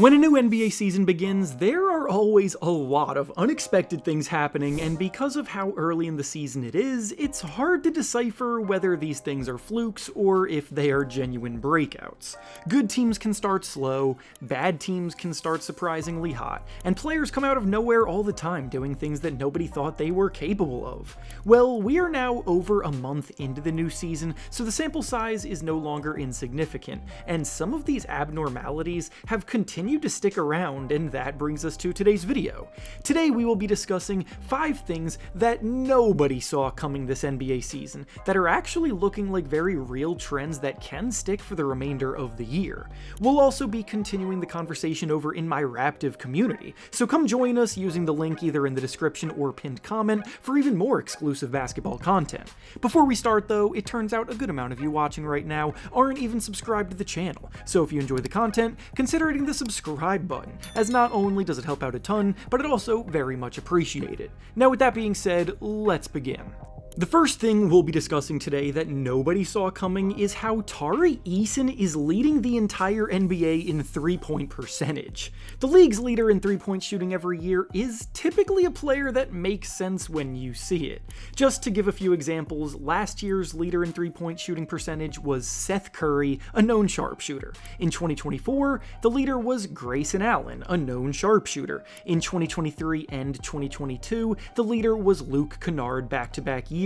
When a new NBA season begins, there are always a lot of unexpected things happening, and because of how early in the season it is, it's hard to decipher whether these things are flukes or if they are genuine breakouts. Good teams can start slow, bad teams can start surprisingly hot, and players come out of nowhere all the time doing things that nobody thought they were capable of. Well, we are now over a month into the new season, so the sample size is no longer insignificant, and some of these abnormalities have continued to stick around, and that brings us to today's video. Today we will be discussing 5 things that nobody saw coming this NBA season that are actually looking like very real trends that can stick for the remainder of the year. We'll also be continuing the conversation over in my Raptive community, so come join us using the link either in the description or pinned comment for even more exclusive basketball content. Before we start though, it turns out a good amount of you watching right now aren't even subscribed to the channel, so if you enjoy the content, consider hitting the subscribe button, as not only does it help out a ton, but it also very much appreciated. Now with that being said, let's begin. The first thing we'll be discussing today that nobody saw coming is how Tari Eason is leading the entire NBA in three-point percentage. The league's leader in three-point shooting every year is typically a player that makes sense when you see it. Just to give a few examples, last year's leader in three-point shooting percentage was Seth Curry, a known sharpshooter. In 2024, the leader was Grayson Allen, a known sharpshooter. In 2023 and 2022, the leader was Luke Kennard back-to-back years.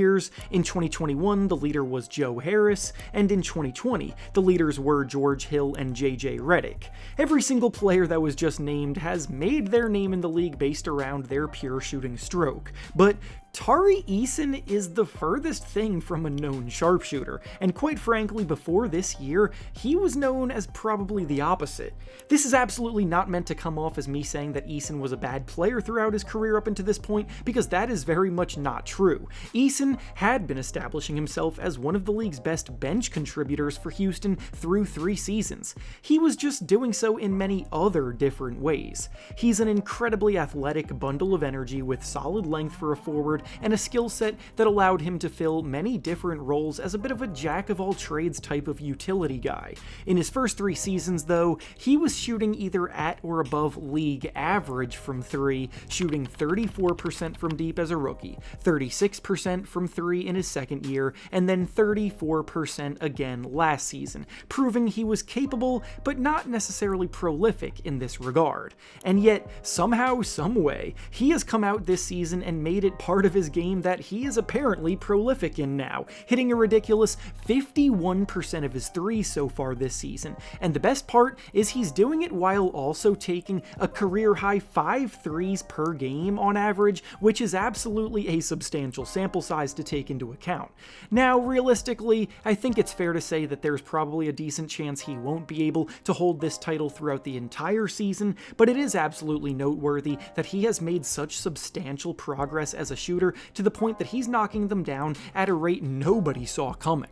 In 2021, the leader was Joe Harris, and in 2020, the leaders were George Hill and JJ Redick. Every single player that was just named has made their name in the league based around their pure shooting stroke, but Tari Eason is the furthest thing from a known sharpshooter, and quite frankly, before this year, he was known as probably the opposite. This is absolutely not meant to come off as me saying that Eason was a bad player throughout his career up until this point, because that is very much not true. Eason had been establishing himself as one of the league's best bench contributors for Houston through 3 seasons. He was just doing so in many other different ways. He's an incredibly athletic bundle of energy with solid length for a forward, and a skill set that allowed him to fill many different roles as a bit of a jack-of-all-trades type of utility guy. In his first 3 seasons, though, he was shooting either at or above league average from 3, shooting 34% from deep as a rookie, 36% from 3 in his second year, and then 34% again last season, proving he was capable but not necessarily prolific in this regard. And yet, somehow, someway, he has come out this season and made it part of his game that he is apparently prolific in now, hitting a ridiculous 51% of his threes so far this season. And the best part is he's doing it while also taking a career-high 5 threes per game on average, which is absolutely a substantial sample size to take into account. Now, realistically, I think it's fair to say that there's probably a decent chance he won't be able to hold this title throughout the entire season, but it is absolutely noteworthy that he has made such substantial progress as a shooter to the point that he's knocking them down at a rate nobody saw coming.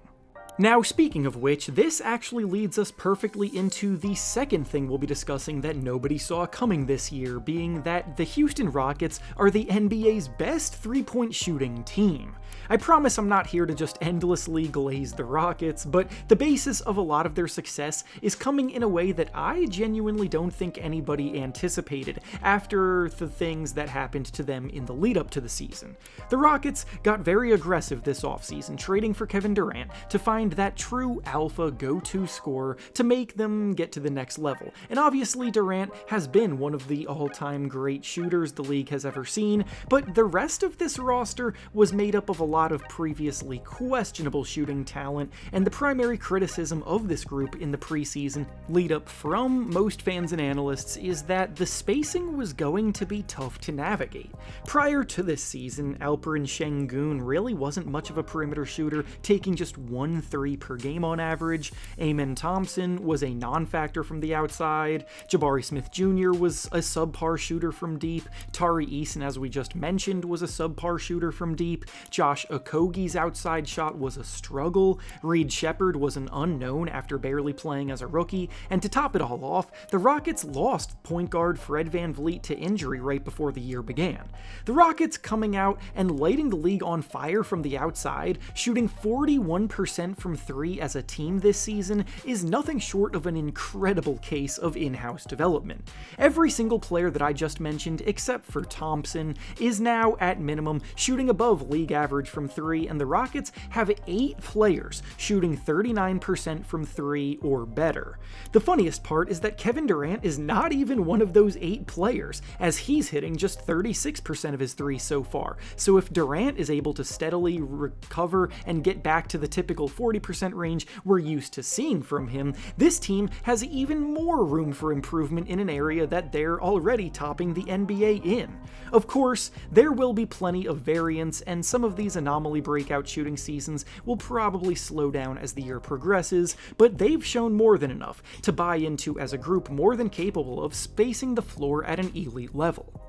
Now, speaking of which, this actually leads us perfectly into the second thing we'll be discussing that nobody saw coming this year, being that the Houston Rockets are the NBA's best three-point shooting team. I promise I'm not here to just endlessly glaze the Rockets, but the basis of a lot of their success is coming in a way that I genuinely don't think anybody anticipated after the things that happened to them in the lead up to the season. The Rockets got very aggressive this offseason, trading for Kevin Durant to find that true alpha go-to scorer to make them get to the next level. And obviously Durant has been one of the all-time great shooters the league has ever seen, but the rest of this roster was made up of a lot of previously questionable shooting talent, and the primary criticism of this group in the preseason lead up from most fans and analysts is that the spacing was going to be tough to navigate. Prior to this season, Alperen Şengün really wasn't much of a perimeter shooter, taking just 1 3 per game on average. Amen Thompson was a non-factor from the outside. Jabari Smith Jr. was a subpar shooter from deep. Tari Eason, as we just mentioned, was a subpar shooter from deep. Josh Okogie's outside shot was a struggle. Reed Sheppard was an unknown after barely playing as a rookie. And to top it all off, the Rockets lost point guard Fred VanVleet to injury right before the year began. The Rockets coming out and lighting the league on fire from the outside, shooting 41% from 3 as a team this season is nothing short of an incredible case of in-house development. Every single player that I just mentioned, except for Thompson, is now at minimum shooting above league average from 3, and the Rockets have 8 players shooting 39% from 3 or better. The funniest part is that Kevin Durant is not even one of those 8 players, as he's hitting just 36% of his 3 so far. So if Durant is able to steadily recover and get back to the typical 40% range we're used to seeing from him, this team has even more room for improvement in an area that they're already topping the NBA in. Of course, there will be plenty of variance, and some of these anomaly breakout shooting seasons will probably slow down as the year progresses, but they've shown more than enough to buy into as a group more than capable of spacing the floor at an elite level.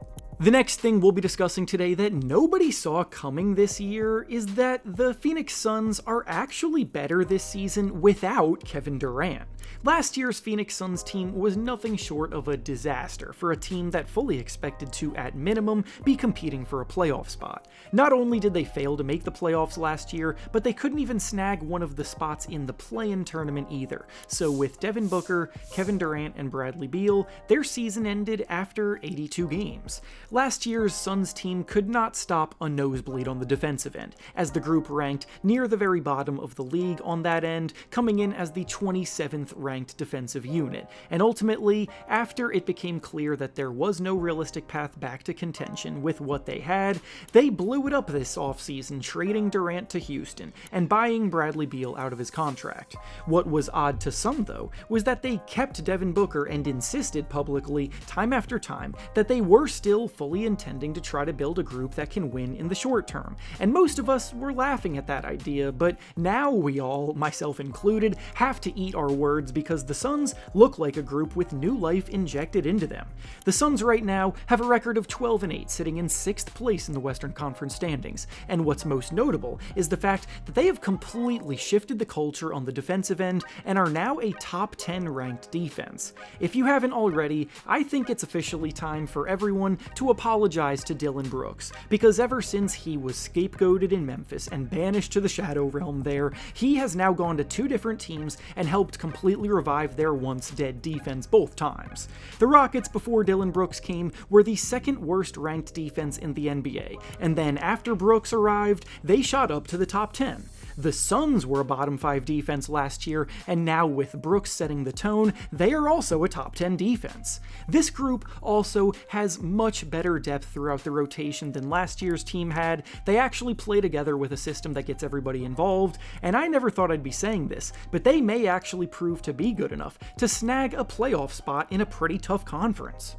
The next thing we'll be discussing today that nobody saw coming this year is that the Phoenix Suns are actually better this season without Kevin Durant. Last year's Phoenix Suns team was nothing short of a disaster for a team that fully expected to, at minimum, be competing for a playoff spot. Not only did they fail to make the playoffs last year, but they couldn't even snag one of the spots in the play-in tournament either. So with Devin Booker, Kevin Durant, and Bradley Beal, their season ended after 82 games. Last year's Suns team could not stop a nosebleed on the defensive end, as the group ranked near the very bottom of the league on that end, coming in as the 27th ranked defensive unit, and ultimately, after it became clear that there was no realistic path back to contention with what they had, they blew it up this offseason, trading Durant to Houston and buying Bradley Beal out of his contract. What was odd to some, though, was that they kept Devin Booker and insisted publicly, time after time, that they were still fully intending to try to build a group that can win in the short term, and most of us were laughing at that idea, but now we all, myself included, have to eat our words because the Suns look like a group with new life injected into them. The Suns right now have a record of 12-8, sitting in 6th place in the Western Conference standings, and what's most notable is the fact that they have completely shifted the culture on the defensive end and are now a top 10 ranked defense. If you haven't already, I think it's officially time for everyone to apologize to Dillon Brooks, because ever since he was scapegoated in Memphis and banished to the Shadow Realm there, he has now gone to 2 different teams and helped completely revive their once dead defense both times. The Rockets before Dillon Brooks came were the 2nd worst ranked defense in the NBA, and then after Brooks arrived, they shot up to the top 10. The Suns were a bottom 5 defense last year, and now with Brooks setting the tone, they are also a top 10 defense. This group also has much better depth throughout the rotation than last year's team had. They actually play together with a system that gets everybody involved, and I never thought I'd be saying this, but they may actually prove to be good enough to snag a playoff spot in a pretty tough conference.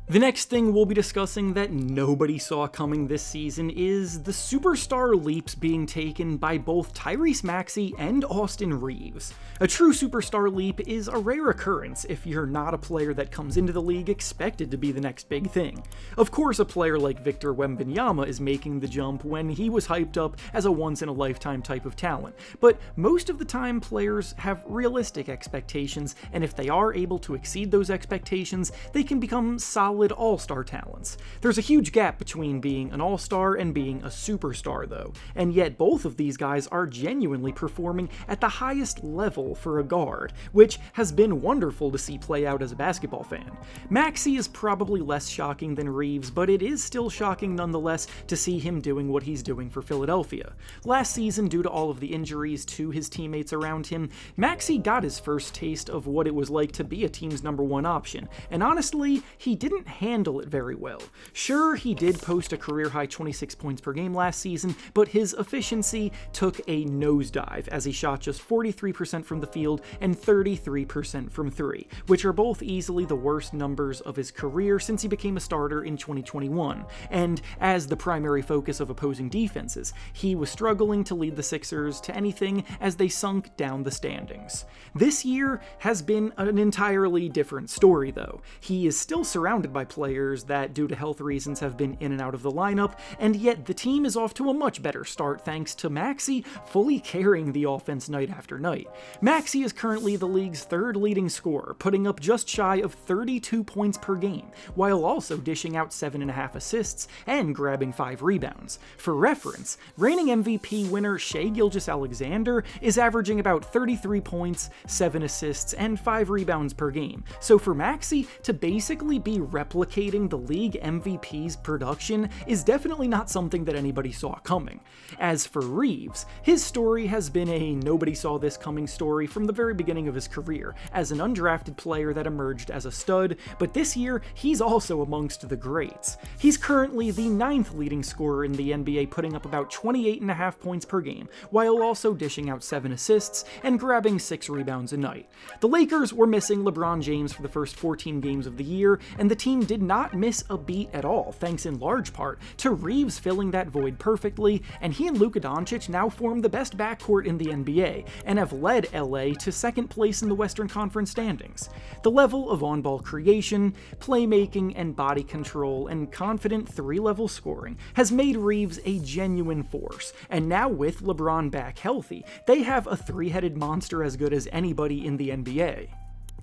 The next thing we'll be discussing that nobody saw coming this season is the superstar leaps being taken by both Tyrese Maxey and Austin Reaves. A true superstar leap is a rare occurrence if you're not a player that comes into the league expected to be the next big thing. Of course, a player like Victor Wembanyama is making the jump when he was hyped up as a once-in-a-lifetime type of talent, but most of the time players have realistic expectations, and if they are able to exceed those expectations, they can become solid all-star talents. There's a huge gap between being an all-star and being a superstar, though, and yet both of these guys are genuinely performing at the highest level for a guard, which has been wonderful to see play out as a basketball fan. Maxey is probably less shocking than Reaves, but it is still shocking nonetheless to see him doing what he's doing for Philadelphia. Last season, due to all of the injuries to his teammates around him, Maxey got his first taste of what it was like to be a team's #1 option, and honestly, he didn't handle it very well. Sure, he did post a career-high 26 points per game last season, but his efficiency took a nosedive as he shot just 43% from the field and 33% from 3, which are both easily the worst numbers of his career since he became a starter in 2021. And as the primary focus of opposing defenses, he was struggling to lead the Sixers to anything as they sunk down the standings. This year has been an entirely different story, though. He is still surrounded surrounded by players that, due to health reasons, have been in and out of the lineup, and yet the team is off to a much better start thanks to Maxey fully carrying the offense night after night. Maxey is currently the league's third leading scorer, putting up just shy of 32 points per game, while also dishing out 7.5 assists and grabbing 5 rebounds. For reference, reigning MVP winner Shai Gilgeous-Alexander is averaging about 33 points, 7 assists, and 5 rebounds per game. So for Maxey to basically be replicating the league MVP's production is definitely not something that anybody saw coming. As for Reaves, his story has been a nobody saw this coming story from the very beginning of his career, as an undrafted player that emerged as a stud, but this year he's also amongst the greats. He's currently the 9th leading scorer in the NBA, putting up about 28.5 points per game, while also dishing out 7 assists and grabbing 6 rebounds a night. The Lakers were missing LeBron James for the first 14 games of the year, and the team did not miss a beat at all, thanks in large part to Reaves filling that void perfectly, and he and Luka Doncic now form the best backcourt in the NBA, and have led LA to second place in the Western Conference standings. The level of on-ball creation, playmaking, and body control, and confident 3-level scoring has made Reaves a genuine force, and now with LeBron back healthy, they have a 3-headed monster as good as anybody in the NBA.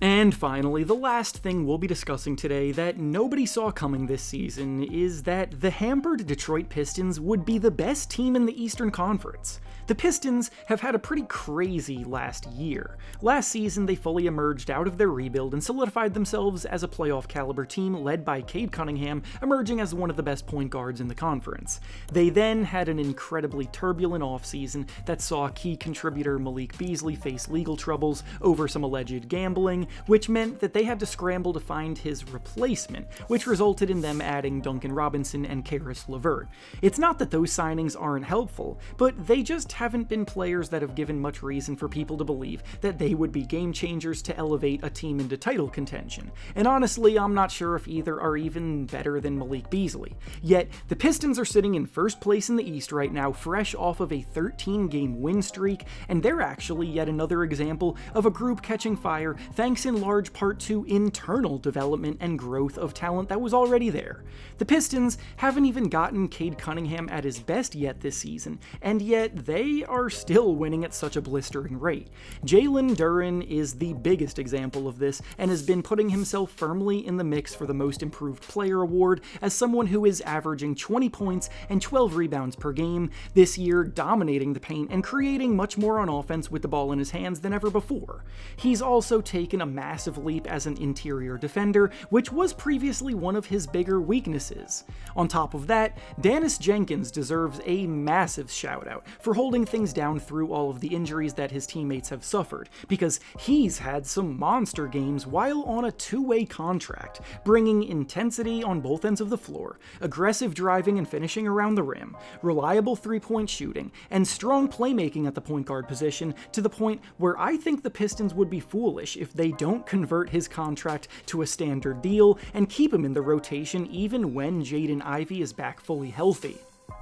And finally, the last thing we'll be discussing today that nobody saw coming this season is that the hampered Detroit Pistons would be the best team in the Eastern Conference. The Pistons have had a pretty crazy last year. Last season, they fully emerged out of their rebuild and solidified themselves as a playoff-caliber team led by Cade Cunningham, emerging as one of the best point guards in the conference. They then had an incredibly turbulent offseason that saw key contributor Malik Beasley face legal troubles over some alleged gambling, which meant that they had to scramble to find his replacement, which resulted in them adding Duncan Robinson and Karis LeVert. It's not that those signings aren't helpful, but they just haven't been players that have given much reason for people to believe that they would be game changers to elevate a team into title contention. And honestly, I'm not sure if either are even better than Malik Beasley. Yet, the Pistons are sitting in first place in the East right now, fresh off of a 13-game win streak, and they're actually yet another example of a group catching fire thanks in large part to internal development and growth of talent that was already there. The Pistons haven't even gotten Cade Cunningham at his best yet this season, and yet they are still winning at such a blistering rate. Jalen Duren is the biggest example of this, and has been putting himself firmly in the mix for the Most Improved Player award as someone who is averaging 20 points and 12 rebounds per game this year, dominating the paint and creating much more on offense with the ball in his hands than ever before. He's also taken a massive leap as an interior defender, which was previously one of his bigger weaknesses. On top of that, Dennis Jenkins deserves a massive shout out for holding things down through all of the injuries that his teammates have suffered, because he's had some monster games while on a 2-way contract, bringing intensity on both ends of the floor, aggressive driving and finishing around the rim, reliable 3-point shooting, and strong playmaking at the point guard position, to the point where I think the Pistons would be foolish if they don't convert his contract to a standard deal and keep him in the rotation even when Jaden Ivey is back fully healthy.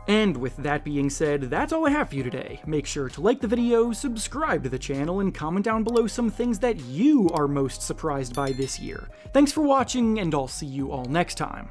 And with that being said, that's all I have for you today. Make sure to like the video, subscribe to the channel, and comment down below some things that you are most surprised by this year. Thanks for watching, and I'll see you all next time.